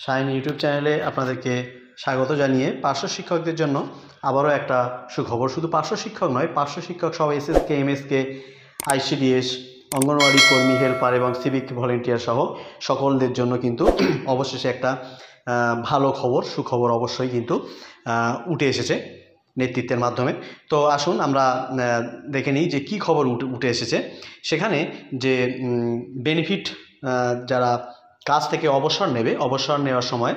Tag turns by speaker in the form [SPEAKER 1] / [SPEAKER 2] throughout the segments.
[SPEAKER 1] Shine YouTube চ্যানেলে আপনাদেরকে স্বাগত জানিয়ে পার্শ্ব শিক্ষকদের জন্য আবারও একটা সুখবর। শুধু পার্শ্ব শিক্ষক নয়, পার্শ্ব শিক্ষক সহ এসএসকে, এমএসকে, আইসিডিএস, অঙ্গনওয়াড়ি কর্মী, হেল্পার এবং সিভিক ভলেন্টিয়ার সহ সকলদের জন্য কিন্তু অবশেষে একটা ভালো খবর, সুখবর অবশ্যই কিন্তু উঠে এসেছে নেতৃত্বের মাধ্যমে। তো আসুন আমরা দেখে নিই যে কী খবর উঠে এসেছে। সেখানে যে বেনিফিট, যারা কাজ থেকে অবসর নেবে, অবসর নেওয়ার সময়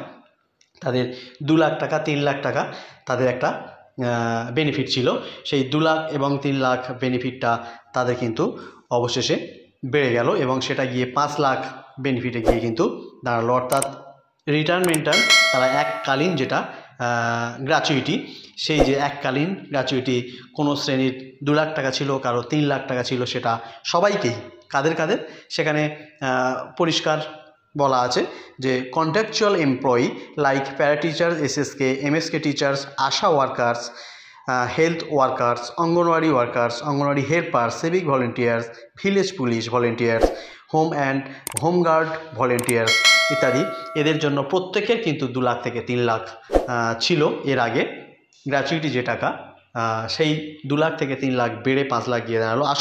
[SPEAKER 1] তাদের 2 লাখ টাকা, 3 লাখ টাকা তাদের একটা বেনিফিট ছিল। সেই 2 লাখ এবং 3 লাখ বেনিফিটটা তাদের কিন্তু অবশেষে বেড়ে গেল এবং সেটা গিয়ে 5 লাখ বেনিফিটে গিয়ে কিন্তু দাঁড়ালো। অর্থাৎ রিটায়ারমেন্টাল তারা এককালীন যেটা গ্র্যাচুইটি, সেই যে এককালীন গ্র্যাচুইটি কোনো শ্রেণীর 2 লাখ টাকা ছিল, কারো 3 লাখ টাকা ছিল, সেটা সবাইকেই, কাদের সেখানে পরিষ্কার বলা আছে যে contractual employee like para teachers, SSK, MSK teachers, ASHA workers, health workers, anganwadi workers, anganwadi helper, civic volunteers, village police volunteers, home guard volunteers ইত্যাদি, এদের জন্য প্রত্যেকের কিন্তু 2 লাখ থেকে 3 লাখ ছিল এর আগে গ্র্যাচুইটি যে টাকা, সেই 2 লাখ থেকে 3 লাখ বেড়ে 5 লাখ গিয়ে দাঁড়ালো। আসুন